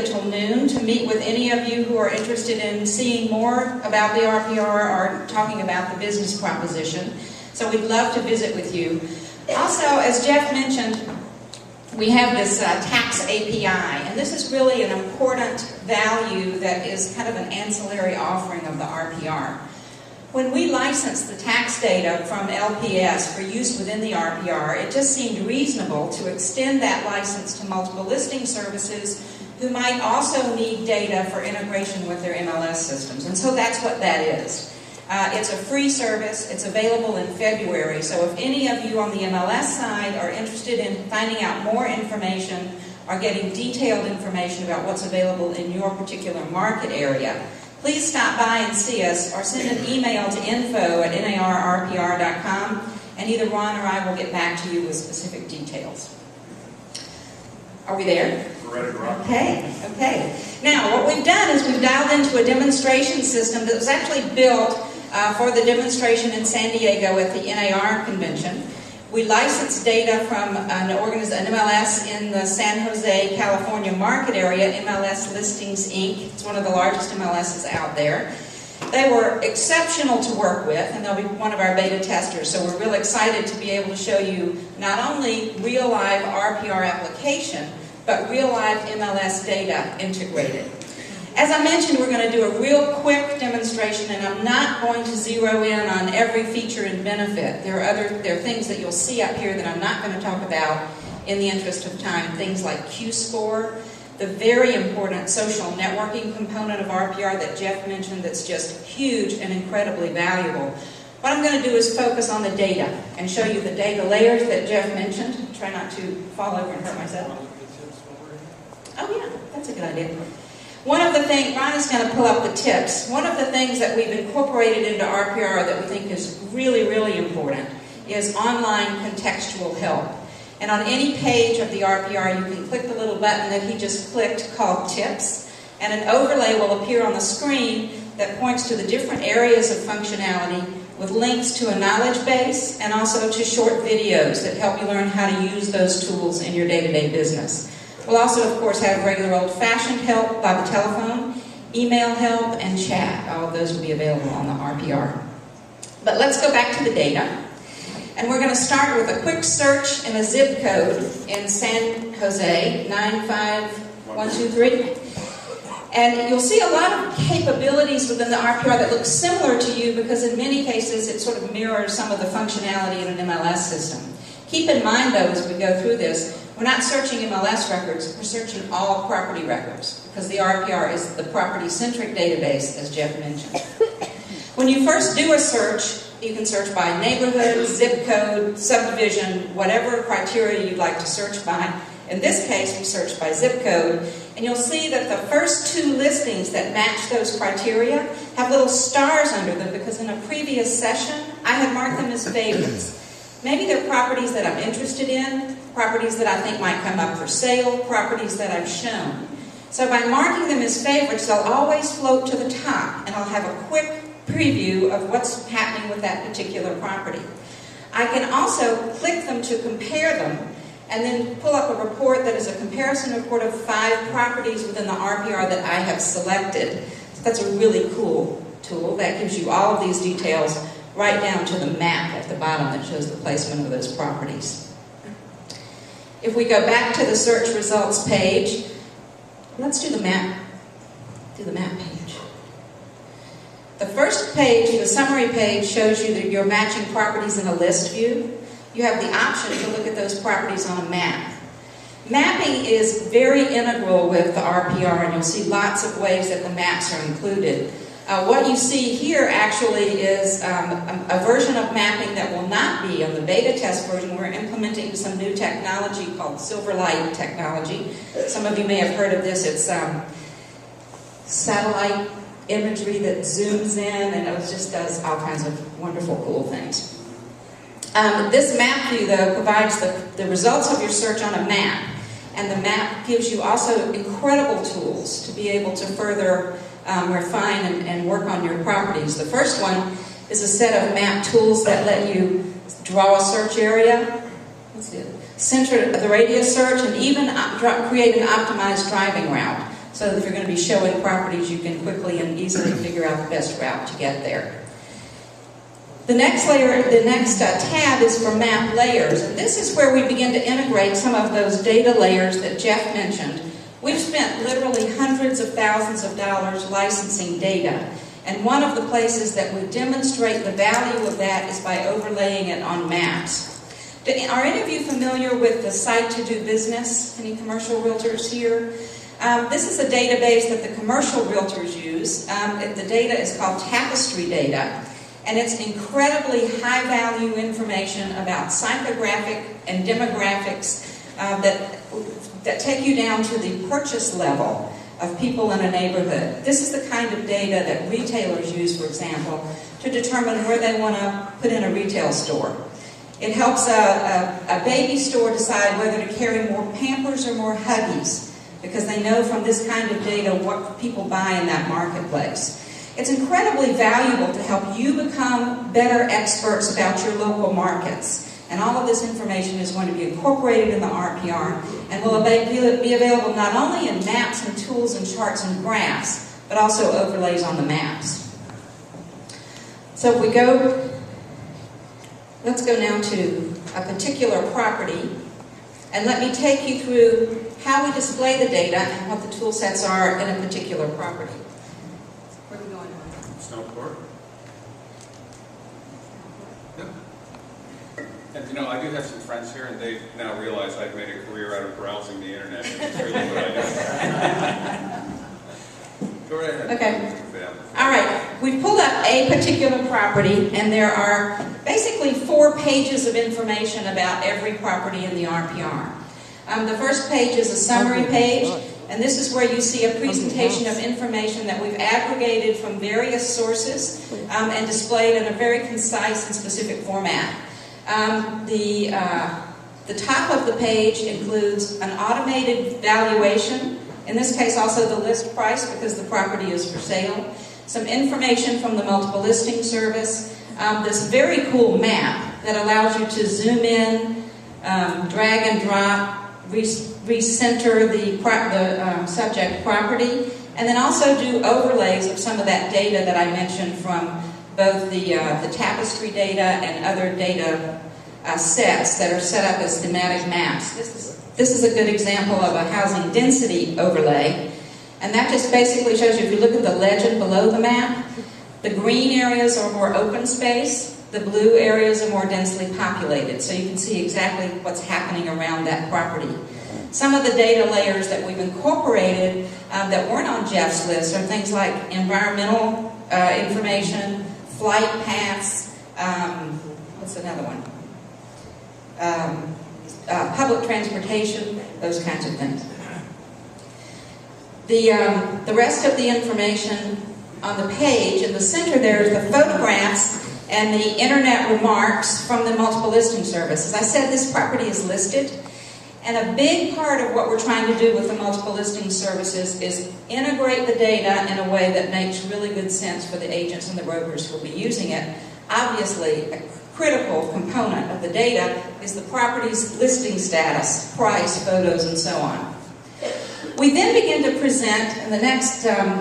until noon to meet with any of you who are interested in seeing more about the RPR or talking about the business proposition. So we'd love to visit with you. Also, as Jeff mentioned, we have this tax API, and this is really an important value that is kind of an ancillary offering of the RPR. When we licensed the tax data from LPS for use within the RPR, it just seemed reasonable to extend that license to multiple listing services who might also need data for integration with their MLS systems. And so that's what that is. It's a free service. It's available in February. So if any of you on the MLS side are interested in finding out more information or getting detailed information about what's available in your particular market area, please stop by and see us or send an email to info@narrpr.com, and either Ron or I will get back to you with specific details. Are we there? We're ready to rock. Okay. Now, what we've done is we've dialed into a demonstration system that was actually built for the demonstration in San Diego at the NAR convention. We licensed data from an MLS in the San Jose, California market area, MLS Listings, Inc. It's one of the largest MLSs out there. They were exceptional to work with, and they'll be one of our beta testers, so we're real excited to be able to show you not only real live RPR application, but real live MLS data integrated. As I mentioned, we're going to do a real quick demonstration, and I'm not going to zero in on every feature and benefit. There are things that you'll see up here that I'm not going to talk about in the interest of time. Things like Q-score, the very important social networking component of RPR that Jeff mentioned that's just huge and incredibly valuable. What I'm going to do is focus on the data and show you the data layers that Jeff mentioned. Try not to fall over and hurt myself. Oh yeah, that's a good idea. One of the things, Ron is going to pull up the tips. One of the things that we've incorporated into RPR that we think is really, really important is online contextual help. And on any page of the RPR, you can click the little button that he just clicked called Tips, and an overlay will appear on the screen that points to the different areas of functionality with links to a knowledge base and also to short videos that help you learn how to use those tools in your day-to-day business. We'll also, of course, have regular old-fashioned help by the telephone, email help, and chat. All of those will be available on the RPR. But let's go back to the data. And we're going to start with a quick search in a zip code in San Jose, 95123. And you'll see a lot of capabilities within the RPR that look similar to you because in many cases it sort of mirrors some of the functionality in an MLS system. Keep in mind, though, as we go through this, we're not searching MLS records, we're searching all property records because the RPR is the property-centric database, as Jeff mentioned. When you first do a search, you can search by neighborhood, zip code, subdivision, whatever criteria you'd like to search by. In this case, we searched by zip code, and you'll see that the first two listings that match those criteria have little stars under them because in a previous session, I had marked them as favorites. Maybe they're properties that I'm interested in, properties that I think might come up for sale, properties that I've shown. So by marking them as favorites, they'll always float to the top, and I'll have a quick preview of what's happening with that particular property. I can also click them to compare them, and then pull up a report that is a comparison report of 5 properties within the RPR that I have selected. So that's a really cool tool. That gives you all of these details right down to the map at the bottom that shows the placement of those properties. If we go back to the search results page, let's do the map. Do the map page. The first page, the summary page, shows you that you're matching properties in a list view. You have the option to look at those properties on a map. Mapping is very integral with the RPR, and you'll see lots of ways that the maps are included. What you see here actually is a version of mapping that will not be on the beta test version. We're implementing some new technology called Silverlight technology. Some of you may have heard of this. It's satellite imagery that zooms in and it just does all kinds of wonderful, cool things. This map view, though, provides the results of your search on a map. And the map gives you also incredible tools to be able to further refine and work on your properties. The first one is a set of map tools that let you draw a search area, center the radius search, and even create an optimized driving route. So so that if you're going to be showing properties, you can quickly and easily figure out the best route to get there. The next layer, the next tab is for map layers, and this is where we begin to integrate some of those data layers that Jeff mentioned. We've spent literally hundreds of thousands of dollars licensing data, and one of the places that we demonstrate the value of that is by overlaying it on maps. Are any of you familiar with the site to do business? Any commercial realtors here? This is a database that the commercial realtors use. The data is called Tapestry data. And it's incredibly high-value information about psychographic and demographics that take you down to the purchase level of people in a neighborhood. This is the kind of data that retailers use, for example, to determine where they want to put in a retail store. It helps a baby store decide whether to carry more Pampers or more Huggies, because they know from this kind of data what people buy in that marketplace. It's incredibly valuable to help you become better experts about your local markets. And all of this information is going to be incorporated in the RPR and will be available not only in maps and tools and charts and graphs, but also overlays on the maps. So if we go, let's go now to a particular property, and let me take you through how we display the data and what the tool sets are in a particular property. Where are we going? Snowport. Yep. And you know, I do have some friends here, and they now realize I've made a career out of browsing the internet. And it's really what I do. Go right ahead. Okay. All right. We've pulled up a particular property, and there are basically 4 pages of information about every property in the RPR. The first page is a summary page, and this is where you see a presentation of information that we've aggregated from various sources and displayed in a very concise and specific format. The top of the page includes an automated valuation, in this case also the list price because the property is for sale, some information from the multiple listing service, this very cool map that allows you to zoom in, drag and drop, recenter the subject property, and then also do overlays of some of that data that I mentioned from both the Tapestry data and other data sets that are set up as thematic maps. This is a good example of a housing density overlay, and that just basically shows you, if you look at the legend below the map, the green areas are more open space, the blue areas are more densely populated, so you can see exactly what's happening around that property. Some of the data layers that we've incorporated that weren't on Jeff's list are things like environmental information, flight paths, what's another one? Public transportation, those kinds of things. The rest of the information on the page, in the center there is the photographs and the internet remarks from the multiple listing service. As I said, this property is listed, and a big part of what we're trying to do with the multiple listing services is integrate the data in a way that makes really good sense for the agents and the brokers who will be using it. Obviously, a critical component of the data is the property's listing status, price, photos, and so on. We then begin to present, in the next